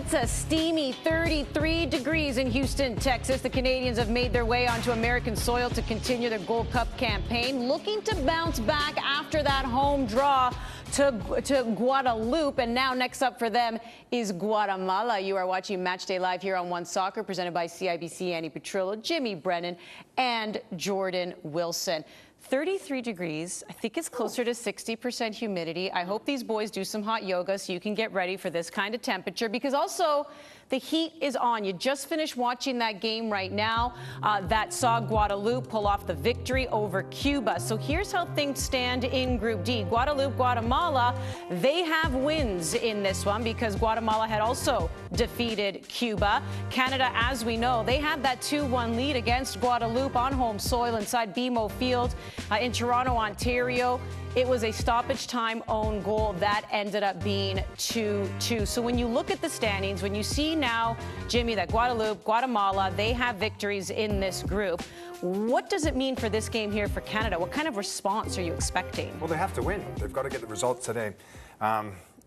It's a steamy 33 degrees in Houston, Texas. The Canadians have made their way onto American soil to continue their Gold Cup campaign, looking to bounce back after that home draw to Guadalupe. And now next up for them is Guatemala. You are watching Matchday live here on One Soccer, presented by CIBC, Annie Petrillo, Jimmy Brennan, and Jordan Wilson. 33 degrees. I think it's closer to 60% humidity. I hope these boys do some hot yoga so you can get ready for this kind of temperature, because also the heat is on. You just finished watching that game right now that saw Guadalupe pull off the victory over Cuba. So here's how things stand in Group D. Guadalupe, Guatemala, they have wins in this one because Guatemala had also defeated Cuba. Canada, as we know, they had that 2-1 lead against Guadalupe on home soil inside BMO Field in Toronto, Ontario. It was a stoppage time own goal that ended up being 2-2. So when you look at the standings, when you see now, Jimmy, that Guadalupe, Guatemala, they have victories in this group, what does it mean for this game here for Canada? What kind of response are you expecting? Well, they have to win. They've got to get the results today.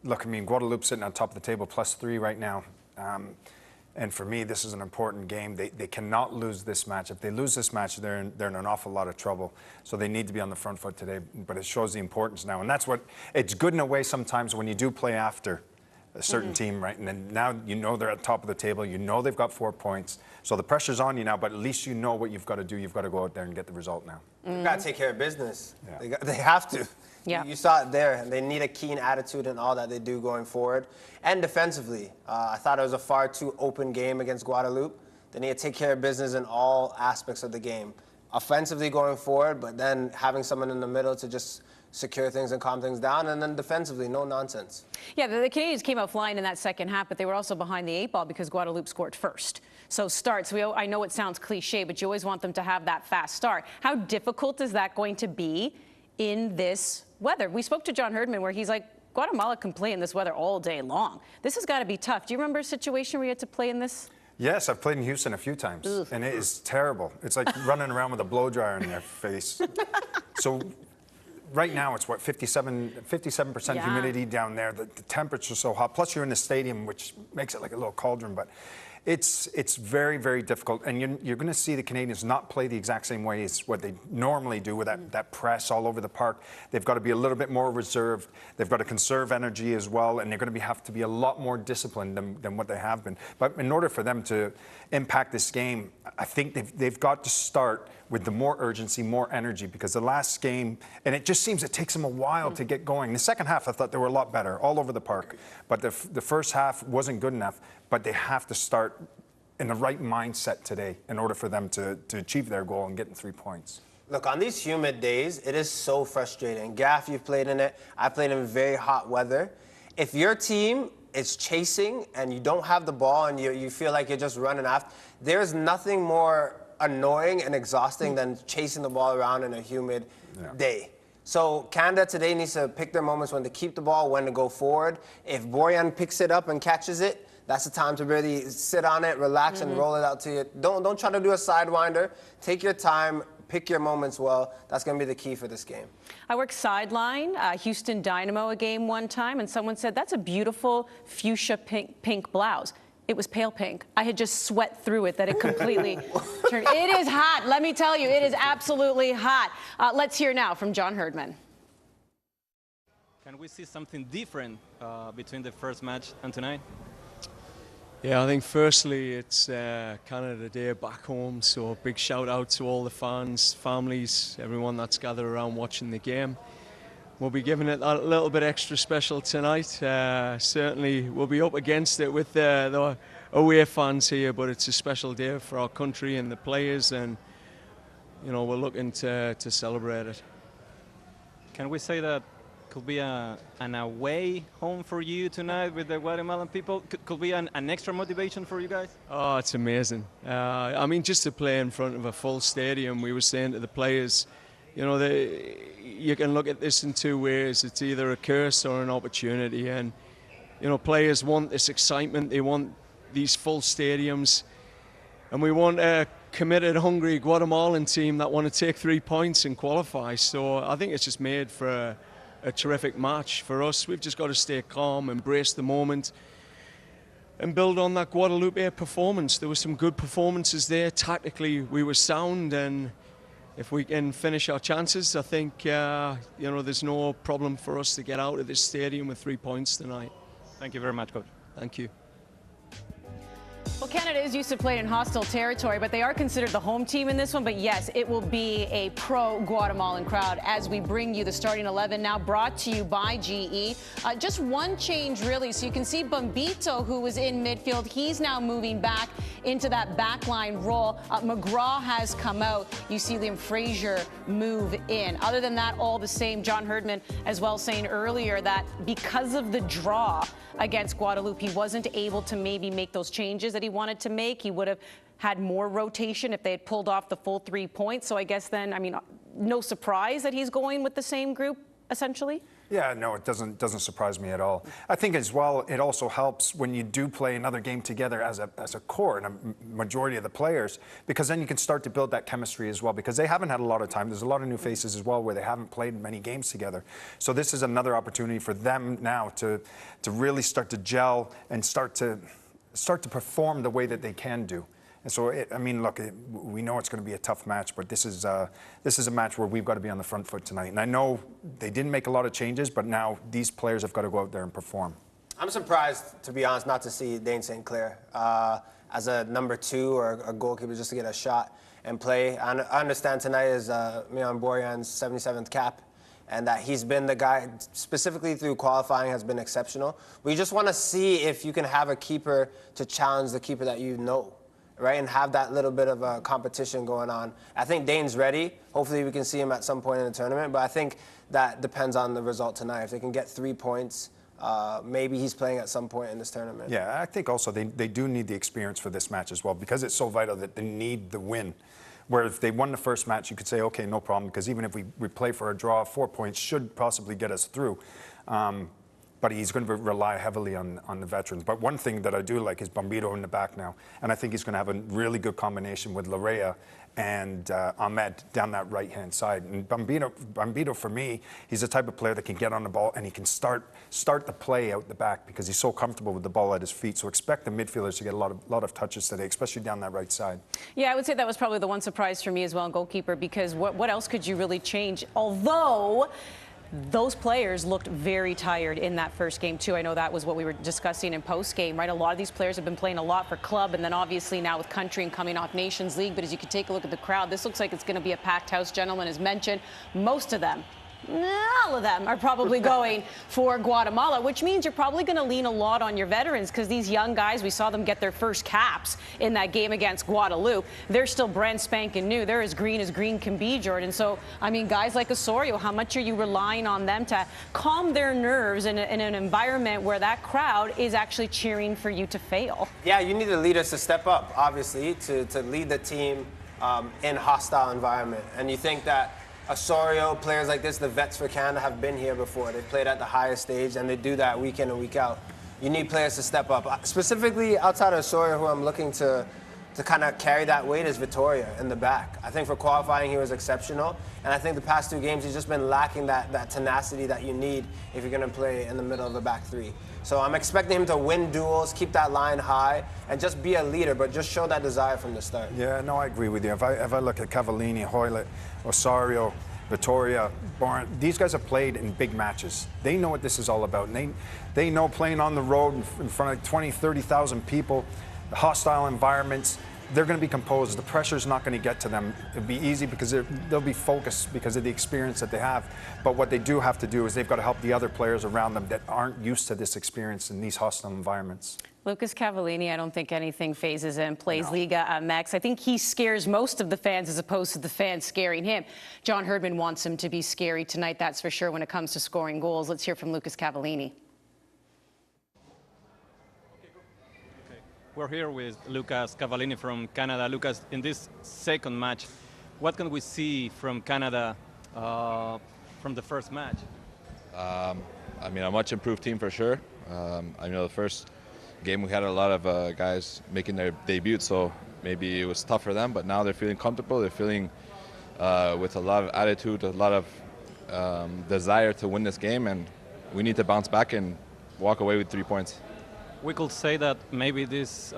Look, I mean, Guadalupe sitting on top of the table, +3 right now. And for me, this is an important game. They cannot lose this match. If they lose this match, they're in an awful lot of trouble. So they need to be on the front foot today. But it shows the importance now. And that's what, it's good in a way sometimes when you do play after a certain team, right? And then now you know they're at the top of the table. You know they've got 4 points. So the pressure's on you now, but at least you know what you've got to do. You've got to go out there and get the result now. You've got to take care of business. Yeah. They have to. Yeah. You saw it there, and they need a keen attitude in all that they do going forward. And defensively, I thought it was a far too open game against Guadalupe. They need to take care of business in all aspects of the game. Offensively going forward, but then having someone in the middle to just secure things and calm things down, and then defensively, no nonsense. Yeah, the Canadians came out flying in that second half, but they were also behind the 8 ball because Guadalupe scored first. So starts, I know it sounds cliche, but you always want them to have that fast start. How difficult is that going to be in this weather? We spoke to John Herdman where he's like, Guatemala can play in this weather all day long. This has got to be tough. Do you remember a situation where you had to play in this? Yes, I've played in Houston a few times, and it is terrible. It's like running around with a blow dryer in your face. So right now it's what, 57% humidity down there. The temperature's so hot. Plus you're in the stadium, which makes it like a little cauldron. But it's very, very difficult. And you're going to see the Canadians not play the exact same way as what they normally do with that press all over the park. They've got to be a little bit more reserved. They've got to conserve energy as well. And they're going to have to be a lot more disciplined than what they have been. But in order for them to impact this game, I think they've got to start with the more urgency, more energy, because the last game, and it just seems it takes them a while to get going. The second half, I thought they were a lot better all over the park, but the first half wasn't good enough. But they have to start in the right mindset today in order for them to achieve their goal and getting 3 points. Look, on these humid days, it is so frustrating. Gaff, you've played in it. I played in very hot weather. If your team is chasing and you don't have the ball and you feel like you're just running after, there's nothing more annoying and exhausting than chasing the ball around in a humid day. So Canada today needs to pick their moments when to keep the ball, when to go forward. If Borjan picks it up and catches it, that's the time to really sit on it, relax, and roll it out to you. Don't try to do a sidewinder. Take your time. Pick your moments well. That's going to be the key for this game. I worked sideline, Houston Dynamo a game one time, and someone said, that's a beautiful fuchsia pink blouse. It was pale pink. I had just sweat through it that it completely turned. It is hot. Let me tell you, it is absolutely hot. Let's hear now from John Herdman. Can we see something different between the first match and tonight? Yeah, I think firstly it's Canada Day back home, so a big shout out to all the fans, families, everyone that's gathered around watching the game. We'll be giving it a little bit extra special tonight. Certainly we'll be up against it with the away fans here, but it's a special day for our country and the players, and you know, we're looking to celebrate it. Can we say that could be an away home for you tonight with the Guatemalan people? Could be an extra motivation for you guys? Oh, it's amazing. I mean, just to play in front of a full stadium, we were saying to the players, you know, you can look at this in 2 ways. It's either a curse or an opportunity. And, you know, players want this excitement. They want these full stadiums. And we want a committed, hungry Guatemalan team that want to take 3 points and qualify. So I think it's just made for a terrific match for us. We've just got to stay calm, embrace the moment, build on that Guadalupe performance. There were some good performances there. Tactically, we were sound, and if we can finish our chances, I think there's no problem for us to get out of this stadium with 3 points tonight. Thank you very much, Coach. Thank you. Well, Canada is used to playing in hostile territory, but they are considered the home team in this one. But yes, it will be a pro-Guatemalan crowd as we bring you the starting 11 now, brought to you by GE. Just one change, really. So you can see Bombito, who was in midfield. He's now moving back into that backline role. McGraw has come out. You see Liam Fraser move in. Other than that, all the same. John Herdman as well saying earlier that because of the draw against Guadalupe, he wasn't able to maybe make those changes that he wanted to make. He would have had more rotation if they had pulled off the full 3 points. So I guess then, I mean, no surprise that he's going with the same group, essentially? Yeah, no, it doesn't surprise me at all. I think as well, it also helps when you do play another game together as a core and a majority of the players, because then you can start to build that chemistry as well, because they haven't had a lot of time. There's a lot of new faces as well where they haven't played many games together. So this is another opportunity for them now to really start to gel and start to perform the way that they can do. And so, we know it's going to be a tough match, but this is a match where we've got to be on the front foot tonight. And I know they didn't make a lot of changes, but now these players have got to go out there and perform. I'm surprised, to be honest, not to see Dane St. Clair as a number 2 or a goalkeeper just to get a shot and play. I understand tonight is Milan Borjan's 77th cap, and that he's been the guy, specifically through qualifying, has been exceptional. We just want to see if you can have a keeper to challenge the keeper that you know, right, and have that little bit of a competition going on. I think Dane's ready. Hopefully we can see him at some point in the tournament, but I think that depends on the result tonight. If they can get 3 points, maybe he's playing at some point in this tournament. Yeah, I think also they do need the experience for this match as well, because it's so vital that they need the win. Where if they won the first match, you could say, okay, no problem, because even if we play for a draw, 4 points should possibly get us through. But he's going to rely heavily on the veterans. But one thing that I do like is Bombito in the back now. And I think he's going to have a really good combination with Larea and Ahmed down that right-hand side. And Bombito, for me, he's the type of player that can get on the ball and he can start the play out the back because he's so comfortable with the ball at his feet. So expect the midfielders to get a lot of touches today, especially down that right side. Yeah, I would say that was probably the one surprise for me as well, goalkeeper, because what else could you really change? Although those players looked very tired in that first game, too. I know that was what we were discussing in post-game, right? A lot of these players have been playing a lot for club, and then obviously now with country and coming off Nations League. But as you can take a look at the crowd, this looks like it's going to be a packed house. Gentlemen, as mentioned, most of them, all of them, are probably going for Guatemala, which means you're probably going to lean a lot on your veterans, because these young guys, we saw them get their first caps in that game against Guadalupe. They're still brand spanking new. They're as green can be, Jordan. So, I mean, guys like Osorio, how much are you relying on them to calm their nerves in an environment where that crowd is actually cheering for you to fail? Yeah, you need the leaders to step up, obviously, to lead the team in hostile environment. And you think that Osorio, players like this, the vets for Canada, have been here before. They've played at the highest stage, and they do that week in and week out. You need players to step up. Specifically, outside of Osorio, who I'm looking to kind of carry that weight is Vitoria in the back. I think for qualifying, he was exceptional. And I think the past 2 games, he's just been lacking that tenacity that you need if you're going to play in the middle of the back 3. So I'm expecting him to win duels, keep that line high, and just be a leader, but just show that desire from the start. Yeah, no, I agree with you. If I look at Cavallini, Hoylett, Osorio, Vitoria, Barn, these guys have played in big matches. They know what this is all about. And they know playing on the road in front of 20, 30,000 people, the hostile environments, they're going to be composed. The pressure's not going to get to them. It'll be easy because they'll be focused because of the experience that they have. But what they do have to do is they've got to help the other players around them that aren't used to this experience in these hostile environments. Lucas Cavallini, I don't think anything phases him, plays Liga MX. I think he scares most of the fans as opposed to the fans scaring him. John Herdman wants him to be scary tonight, that's for sure, when it comes to scoring goals. Let's hear from Lucas Cavallini. We're here with Lucas Cavallini from Canada. Lucas, in this second match, what can we see from Canada from the first match? I mean, a much improved team for sure. I know the first game we had a lot of guys making their debut, so maybe it was tough for them, but now they're feeling comfortable. They're feeling with a lot of attitude, a lot of desire to win this game, and we need to bounce back and walk away with 3 points. we could say that maybe this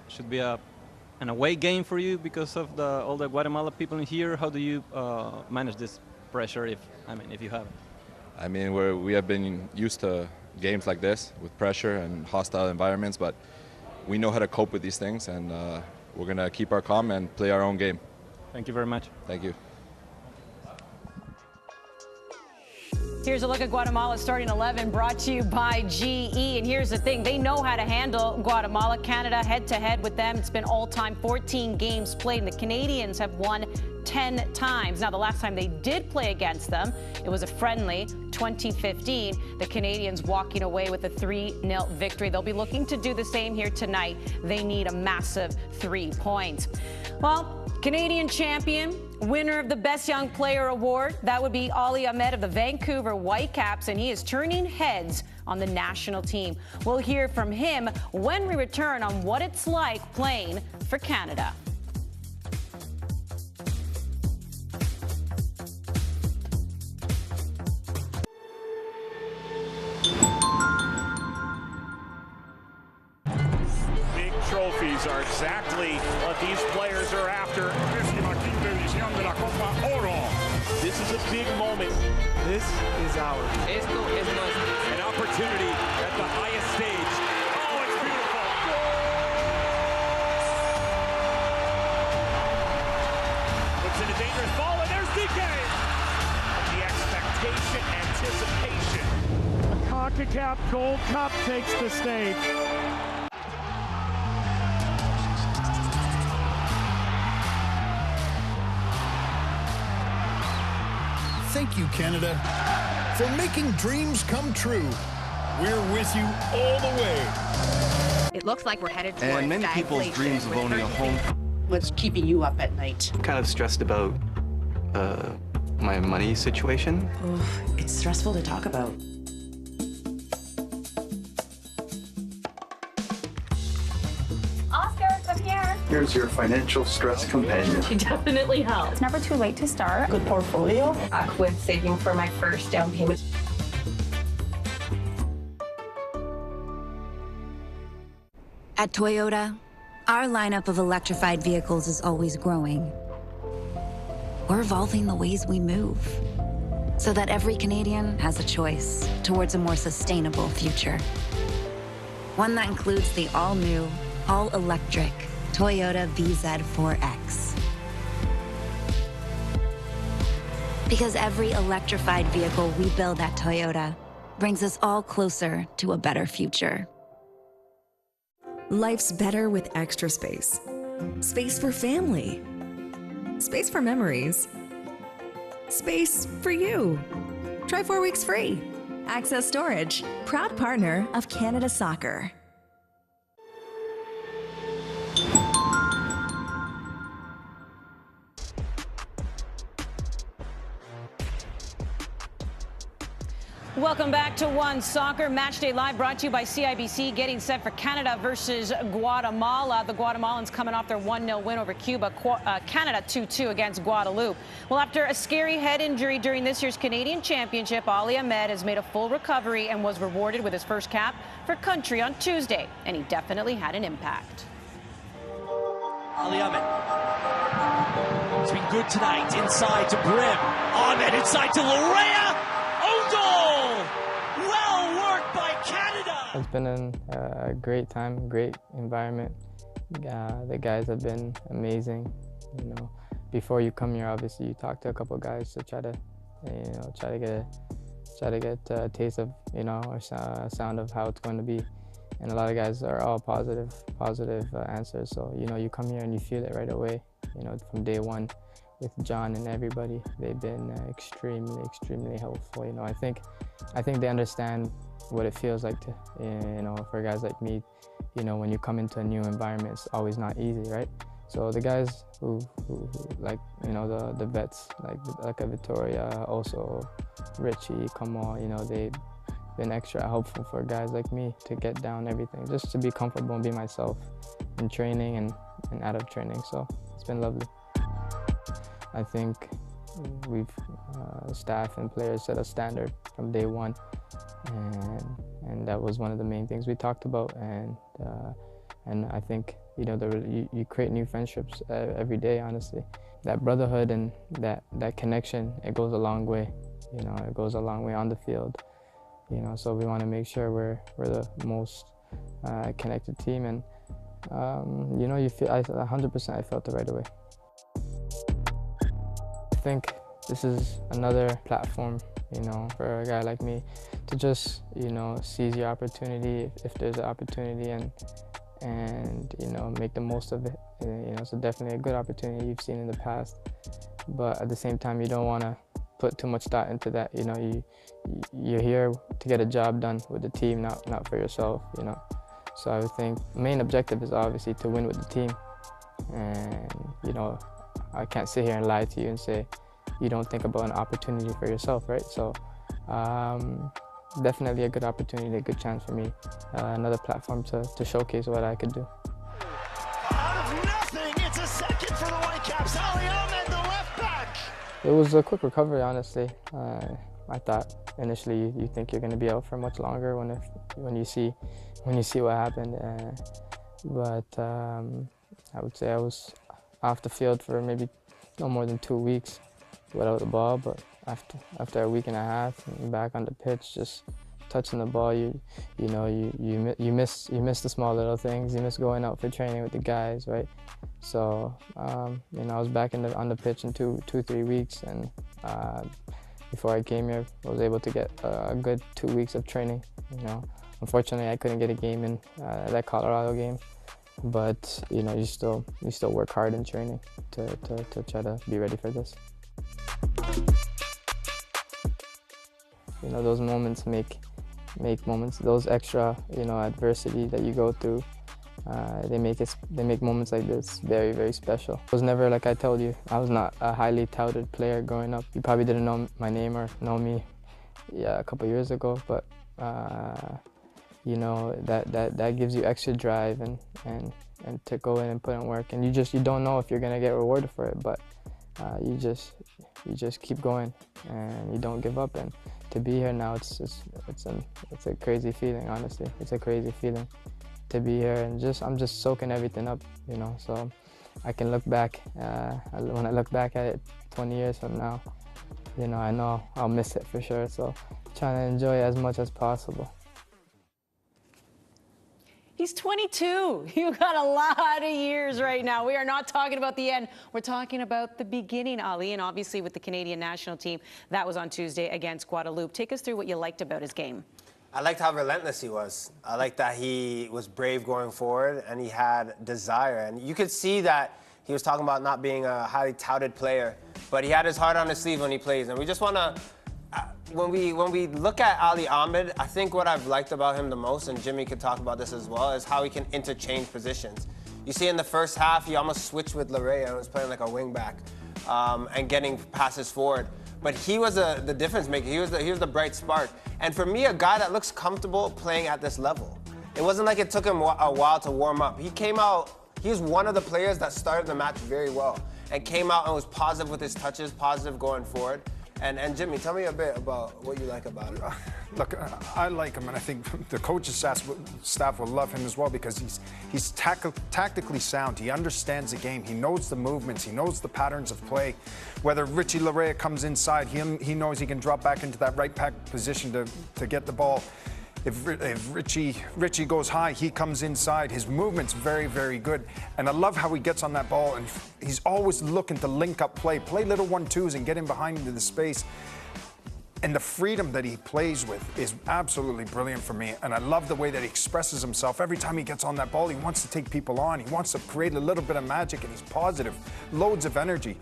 should be an away game for you because of all the Guatemala people in here. How do you manage this pressure, if you have it? I mean, we have been used to games like this with pressure and hostile environments, but we know how to cope with these things, and we're going to keep our calm and play our own game. Thank you very much. Thank you. Here's a look at Guatemala's starting 11 brought to you by GE. And here's the thing, they know how to handle Guatemala. Canada head-to-head with them. It's been all-time 14 games played, and the Canadians have won 10 times. Now, the last time they did play against them, it was a friendly, 2015. The Canadians walking away with a 3-0 victory. They'll be looking to do the same here tonight. They need a massive 3 points. Well, Canadian champion, winner of the Best Young Player Award, that would be Ali Ahmed of the Vancouver Whitecaps, and he is turning heads on the national team. We'll hear from him when we return on what it's like playing for Canada. Big trophies are exactly what these players are after. This is a big moment. This is ours. An opportunity at the highest stage. Oh, it's beautiful. Looks in a dangerous ball, and there's DK. The expectation, anticipation. The Concacaf Gold Cup takes the stage. Thank you, Canada, for making dreams come true. We're with you all the way. It looks like we're headed towards and many people's dreams of owning a home. What's keeping you up at night? I'm kind of stressed about my money situation. Oof, it's stressful to talk about. Here's your financial stress companion. She definitely helps. It's never too late to start. Good portfolio. With saving for my first down payment. At Toyota, our lineup of electrified vehicles is always growing. We're evolving the ways we move so that every Canadian has a choice towards a more sustainable future. One that includes the all-new, all-electric Toyota VZ4X. Because every electrified vehicle we build at Toyota brings us all closer to a better future. Life's better with extra space. Space for family. Space for memories. Space for you. Try 4 weeks free. Access Storage, proud partner of Canada Soccer. Welcome back to One Soccer. Matchday Live brought to you by CIBC, getting set for Canada versus Guatemala. The Guatemalans coming off their 1-0 win over Cuba. Canada 2-2 against Guadeloupe. Well, after a scary head injury during this year's Canadian Championship, Ali Ahmed has made a full recovery and was rewarded with his first cap for country on Tuesday. And he definitely had an impact. Ali Ahmed. He's been good tonight. Inside to Brim. Ahmed inside to Larea. Goal! Well worked by Canada! It's been a great time, great environment. The guys have been amazing. You know, before you come here, obviously you talk to a couple of guys to try to get a taste of, you know, or a sound of how it's going to be. And a lot of guys are all positive answers. So, you know, you come here and you feel it right away. You know, from day one. With John and everybody, they've been extremely helpful. You know, I think they understand what it feels like to, you know, for guys like me, you know, when you come into a new environment, it's always not easy, right? So the guys who like, you know, the vets like a Victoria, also Richie, Kamal, you know, they've been extra helpful for guys like me to get down everything, just to be comfortable and be myself in training and out of training. So it's been lovely. I think we've staff and players set a standard from day one, and that was one of the main things we talked about. And I think, you know, you create new friendships every day, honestly. That brotherhood and that connection, it goes a long way. You know, it goes a long way on the field. You know, so we want to make sure we're the most connected team, and you know, 100% I felt it right away. I think this is another platform, you know, for a guy like me to just, you know, seize your opportunity if there's an opportunity, and you know, make the most of it. You know, it's definitely a good opportunity you've seen in the past, but at the same time, you don't want to put too much thought into that. You know, you're here to get a job done with the team, not for yourself. You know, so I would think the main objective is obviously to win with the team, and you know, I can't sit here and lie to you and say you don't think about an opportunity for yourself, right? So definitely a good opportunity, a good chance for me, another platform to showcase what I could do. Out of nothing, it's a second for the Whitecaps. Ali Ahmed, the left back. It was a quick recovery, honestly. I thought initially you think you're going to be out for much longer when you see what happened, but I would say I was off the field for maybe no more than 2 weeks without the ball, but after a week and a half and back on the pitch, just touching the ball, you miss the small little things. You miss going out for training with the guys, right? So you know, I was back on the pitch in 2-3 weeks, and before I came here, I was able to get a good 2 weeks of training. You know, unfortunately, I couldn't get a game in that Colorado game, but you know, you still work hard in training to try to be ready for this. You know, those moments make moments. Those extra, you know, adversity that you go through, they make moments like this very, very special. It was never, like I told you, I was not a highly touted player growing up. You probably didn't know my name or know me, a couple years ago, but you know, that gives you extra drive and to go in and put in work, and you don't know if you're gonna get rewarded for it, but you just keep going and you don't give up. And to be here now, it's a crazy feeling, honestly. It's a crazy feeling to be here, and I'm just soaking everything up, you know. So I can look back, when I look back at it 20 years from now, you know, I know I'll miss it for sure. So trying to enjoy it as much as possible. He's 22. You've got a lot of years right now. We are not talking about the end. We're talking about the beginning, Ali. And obviously with the Canadian national team, that was on Tuesday against Guadeloupe. Take us through what you liked about his game. I liked how relentless he was. I liked that he was brave going forward and he had desire. And you could see that he was talking about not being a highly touted player, but he had his heart on his sleeve when he plays. And we just want to, when we look at Ali Ahmed, I think what I've liked about him the most, and Jimmy could talk about this as well, is how he can interchange positions. You see in the first half, he almost switched with Larea and was playing like a wing back and getting passes forward. But he was the difference maker. He was the bright spark. And for me, a guy that looks comfortable playing at this level. It wasn't like it took him a while to warm up. He came out, he was one of the players that started the match very well and came out and was positive with his touches, positive going forward. And Jimmy, tell me a bit about what you like about him. Look, I like him, and I think the coach's staff will love him as well because he's tactically sound. He understands the game. He knows the movements. He knows the patterns of play. Whether Richie Larea comes inside, he knows he can drop back into that right back position to get the ball. If Richie goes high, he comes inside. His movement's very, very good. And I love how he gets on that ball, and he's always looking to link up play little 1-2s and get in behind into the space. And the freedom that he plays with is absolutely brilliant for me. And I love the way that he expresses himself. Every time he gets on that ball, he wants to take people on. He wants to create a little bit of magic, and he's positive, loads of energy.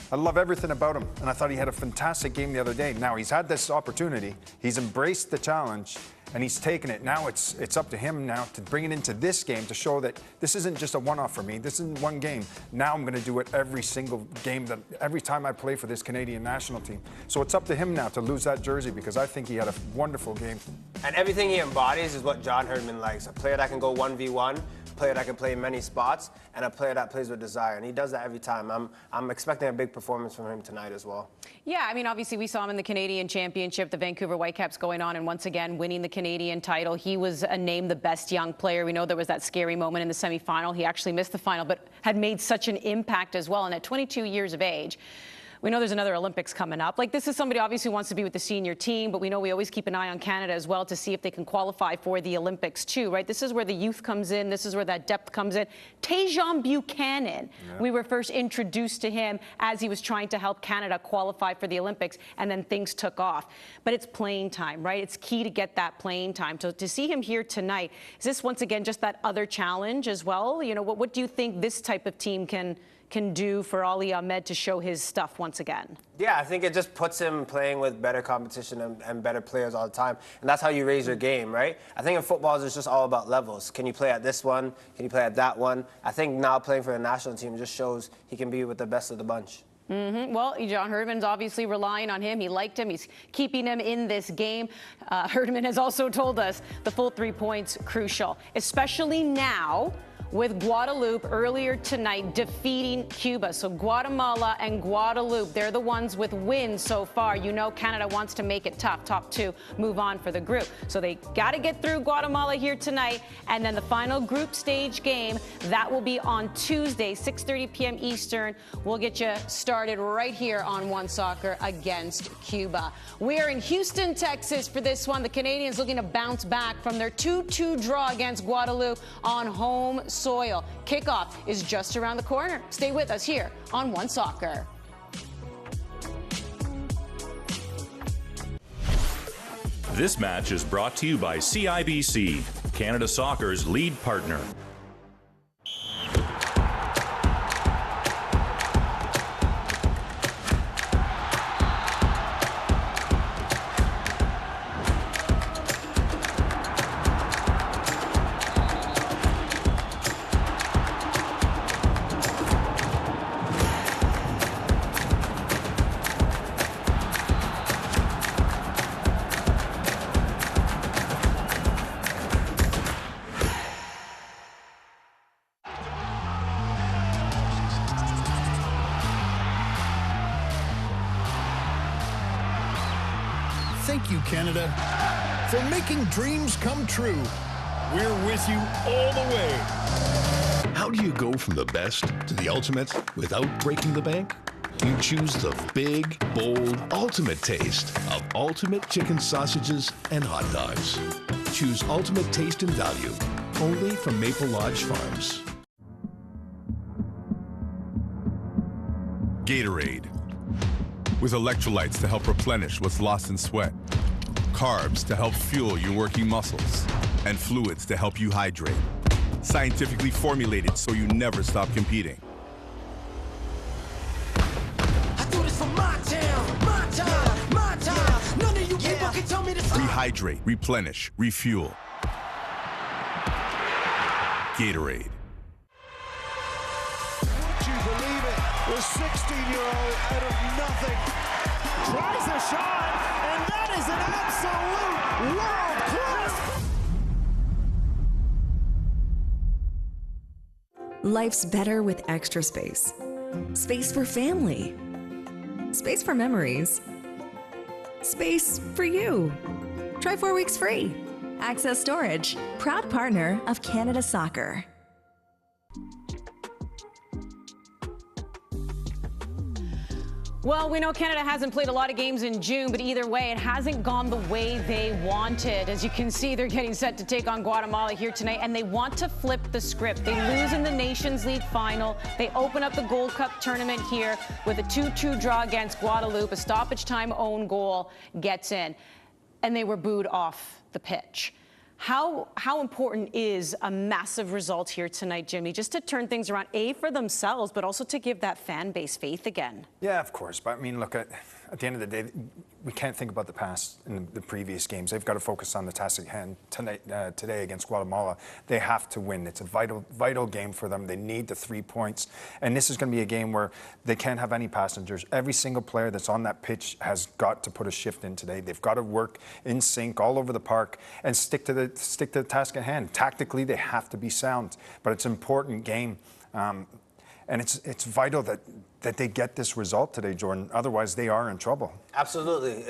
I love everything about him, and I thought he had a fantastic game the other day. Now, he's had this opportunity, he's embraced the challenge, and he's taken it. Now it's up to him now to bring it into this game to show that this isn't just a one-off for me. This isn't one game. Now I'm going to do it every single game, every time I play for this Canadian national team. So it's up to him now to lose that jersey because I think he had a wonderful game. And everything he embodies is what John Herdman likes, a player that can go 1v1, player that can play many spots and a player that plays with desire, and he does that every time. I'm expecting a big performance from him tonight as well. Yeah, I mean, obviously we saw him in the Canadian Championship, the Vancouver Whitecaps going on, and once again winning the Canadian title. He was named the best young player. We know there was that scary moment in the semifinal. He actually missed the final, but had made such an impact as well. And at 22 years of age, we know there's another Olympics coming up. Like, this is somebody obviously wants to be with the senior team, but we know we always keep an eye on Canada as well to see if they can qualify for the Olympics too, right? This is where the youth comes in. This is where that depth comes in. Tajon Buchanan, we were first introduced to him as he was trying to help Canada qualify for the Olympics, and then things took off. But it's playing time, right? It's key to get that playing time. So to see him here tonight, is this once again just that other challenge as well? You know, what do you think this type of team can do for Ali Ahmed to show his stuff once again? Yeah, I think it just puts him playing with better competition and better players all the time. And that's how you raise your game, right? I think in football, it's just all about levels. Can you play at this one? Can you play at that one? I think now playing for the national team just shows he can be with the best of the bunch. Well, John Herdman's obviously relying on him. He liked him. He's keeping him in this game. Herdman has also told us the full 3 points crucial, especially now with Guadeloupe earlier tonight defeating Cuba. So Guatemala and Guadeloupe, they're the ones with wins so far. You know Canada wants to make it tough. Top two move on for the group. So they got to get through Guatemala here tonight. And then the final group stage game, that will be on Tuesday, 6:30 p.m. Eastern. We'll get you started right here on One Soccer against Cuba. We're in Houston, Texas for this one. The Canadians looking to bounce back from their 2-2 draw against Guadeloupe on home soil. Kickoff is just around the corner. Stay with us here on One Soccer. This match is brought to you by CIBC, Canada Soccer's lead partner. Thank you, Canada, for making dreams come true. We're with you all the way. How do you go from the best to the ultimate without breaking the bank? You choose the big, bold, ultimate taste of ultimate chicken sausages and hot dogs. Choose ultimate taste and value, only from Maple Lodge Farms. Gatorade, with electrolytes to help replenish what's lost in sweat, carbs to help fuel your working muscles, and fluids to help you hydrate. Scientifically formulated so you never stop competing. I do this for my town, my time, my time. None of you people can tell me to stop. Rehydrate, replenish, refuel. Gatorade. Would you believe it? The 16-year-old out of nothing tries a shot, and that is an absolute world class. Life's better with extra space. Space for family. Space for memories. Space for you. Try 4 weeks free. Access Storage, proud partner of Canada Soccer. Well, we know Canada hasn't played a lot of games in June, but either way, it hasn't gone the way they wanted. As you can see, they're getting set to take on Guatemala here tonight, and they want to flip the script. They lose in the Nations League final. They open up the Gold Cup tournament here with a 2-2 draw against Guadeloupe. A stoppage time own goal gets in, and they were booed off the pitch. How important is a massive result here tonight, Jimmy, just to turn things around, A, for themselves, but also to give that fan base faith again? Yeah, of course. But I mean, look, at the end of the day, we can't think about the past in the previous games. They've got to focus on the task at hand today against Guatemala. They have to win. It's a vital game for them. They need the 3 points. And this is going to be a game where they can't have any passengers. Every single player that's on that pitch has got to put a shift in today. They've got to work in sync all over the park and stick to the task at hand. Tactically, they have to be sound, but it's an important game. And it's vital that they get this result today, Jordan. Otherwise, they are in trouble. Absolutely.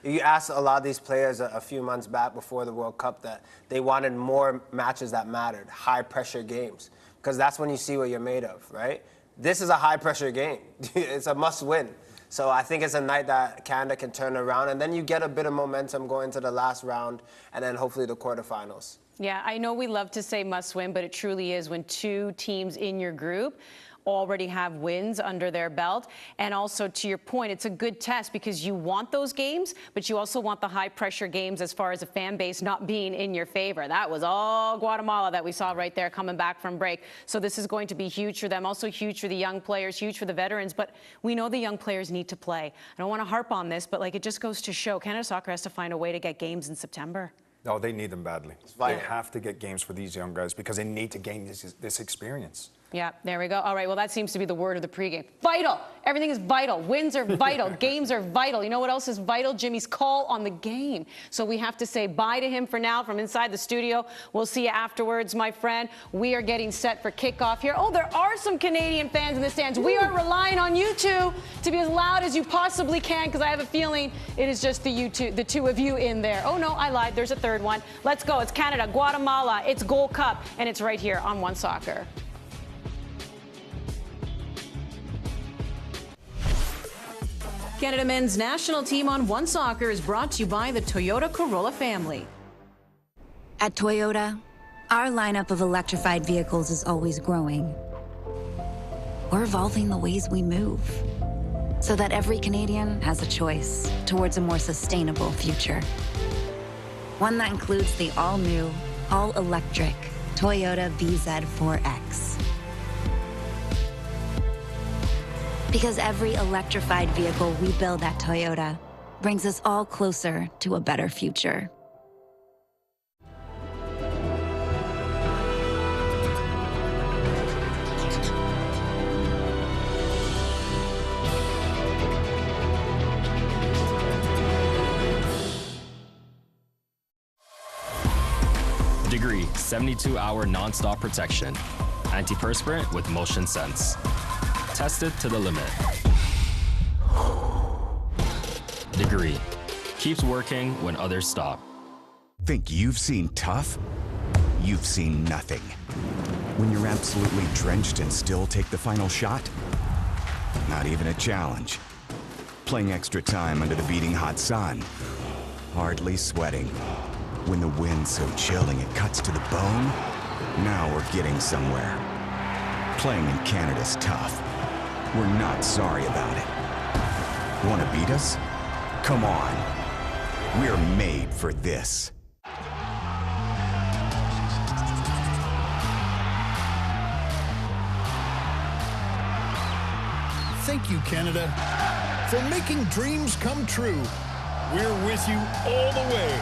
You asked a lot of these players a few months back before the World Cup that they wanted more matches that mattered, high-pressure games, because that's when you see what you're made of, right? This is a high-pressure game. It's a must-win. So I think it's a night that Canada can turn around, and then you get a bit of momentum going to the last round, and then hopefully the quarterfinals. Yeah, I know we love to say must win, but it truly is when two teams in your group already have wins under their belt. And also, to your point, it's a good test because you want those games, but you also want the high-pressure games as far as a fan base not being in your favor. That was all Guatemala that we saw right there coming back from break. So this is going to be huge for them, also huge for the young players, huge for the veterans. But we know the young players need to play. I don't want to harp on this, but it just goes to show Canada Soccer has to find a way to get games in September. No, they need them badly. They have to get games for these young guys because they need to gain this experience. Yeah, there we go. All right, well, that seems to be the word of the pregame. Vital. Everything is vital. Wins are vital. Games are vital. You know what else is vital? Jimmy's call on the game. So we have to say bye to him for now from inside the studio. We'll see you afterwards, my friend. We are getting set for kickoff here. Oh, there are some Canadian fans in the stands. We are relying on you two to be as loud as you possibly can because I have a feeling it is just the two of you in there. Oh, no, I lied. There's a third one. Let's go. It's Canada, Guatemala. It's Gold Cup, and it's right here on One Soccer. Canada men's national team on One Soccer is brought to you by the Toyota Corolla family. At Toyota, our lineup of electrified vehicles is always growing. We're evolving the ways we move so that every Canadian has a choice towards a more sustainable future. One that includes the all-new, all-electric Toyota BZ4X. Because every electrified vehicle we build at Toyota brings us all closer to a better future. Degree 72-hour non-stop protection. Antiperspirant with motion sense. Tested to the limit. Degree keeps working when others stop. Think you've seen tough? You've seen nothing. When you're absolutely drenched and still take the final shot? Not even a challenge. Playing extra time under the beating hot sun. Hardly sweating. When the wind's so chilling it cuts to the bone? Now we're getting somewhere. Playing in Canada's tough. We're not sorry about it. Want to beat us? Come on. We're made for this. Thank you, Canada, for making dreams come true. We're with you all the way.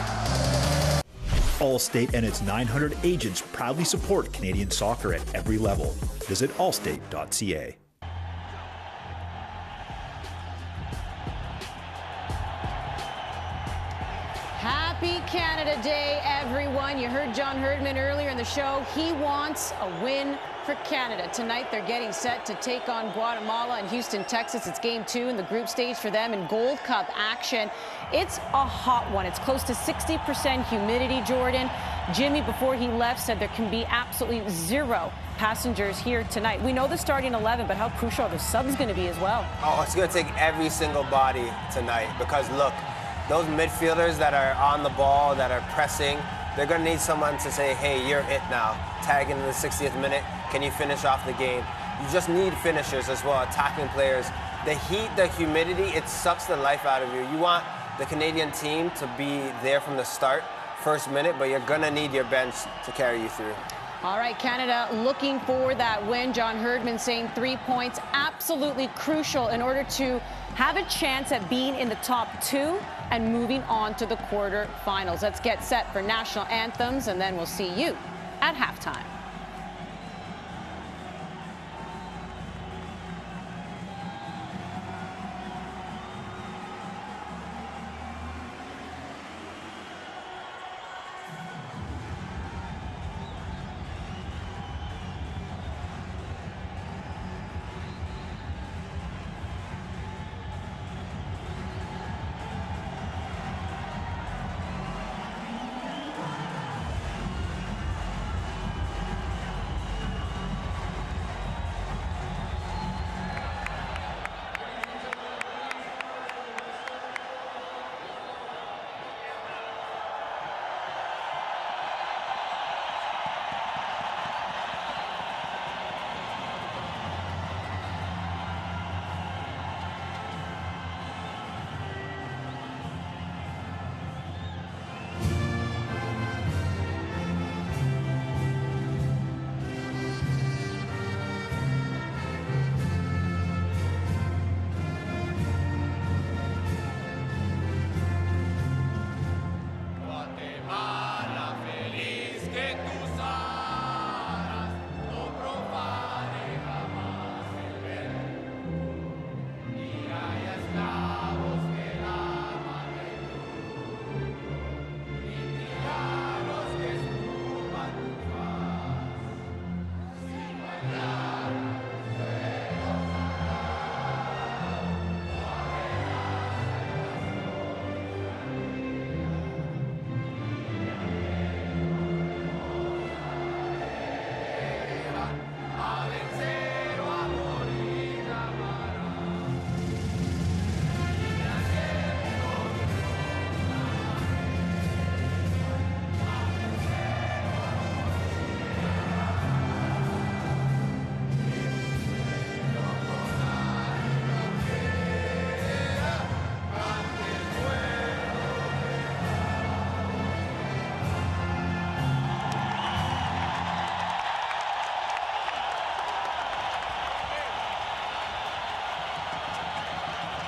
Allstate and its 900 agents proudly support Canadian soccer at every level. Visit allstate.ca. Happy Canada Day, everyone. You heard John Herdman earlier in the show. He wants a win for Canada. Tonight, they're getting set to take on Guatemala in Houston, Texas. It's game 2 in the group stage for them in Gold Cup action. It's a hot one. It's close to 60% humidity, Jordan. Jimmy, before he left, said there can be absolutely 0 passengers here tonight. We know the starting 11, but how crucial are the subs going to be as well? Oh, it's going to take every single body tonight because, look, those midfielders that are on the ball, that are pressing, they're going to need someone to say, hey, you're it now. Tag in the 60th minute. Can you finish off the game? You just need finishers as well, attacking players. The heat, the humidity, it sucks the life out of you. You want the Canadian team to be there from the start, first minute, but you're going to need your bench to carry you through. All right, Canada looking for that win. John Herdman saying 3 points absolutely crucial in order to have a chance at being in the top 2 and moving on to the quarterfinals. Let's get set for national anthems, and then we'll see you at halftime.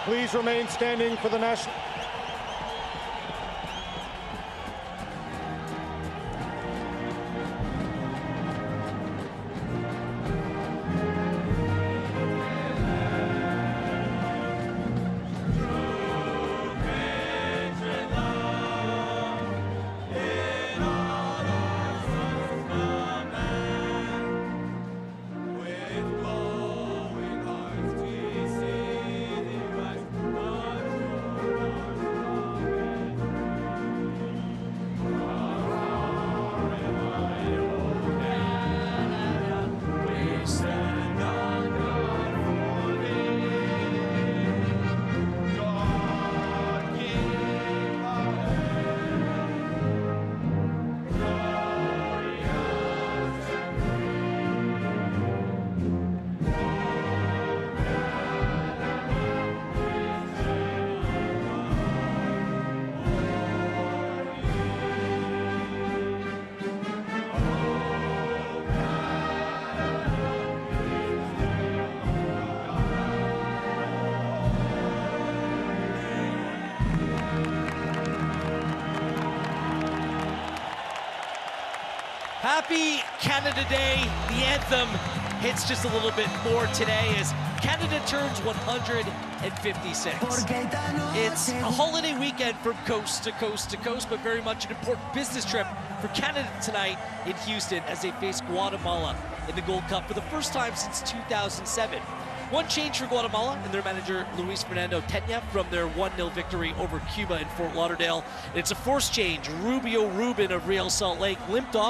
Please remain standing for the national. Happy Canada Day. The anthem hits just a little bit more today as Canada turns 156. It's a holiday weekend from coast to coast to coast, but very much an important business trip for Canada tonight in Houston as they face Guatemala in the Gold Cup for the first time since 2007. One change for Guatemala and their manager Luis Fernando Tenya from their 1-0 victory over Cuba in Fort Lauderdale. It's a forced change. Rubio Rubin of Real Salt Lake limped off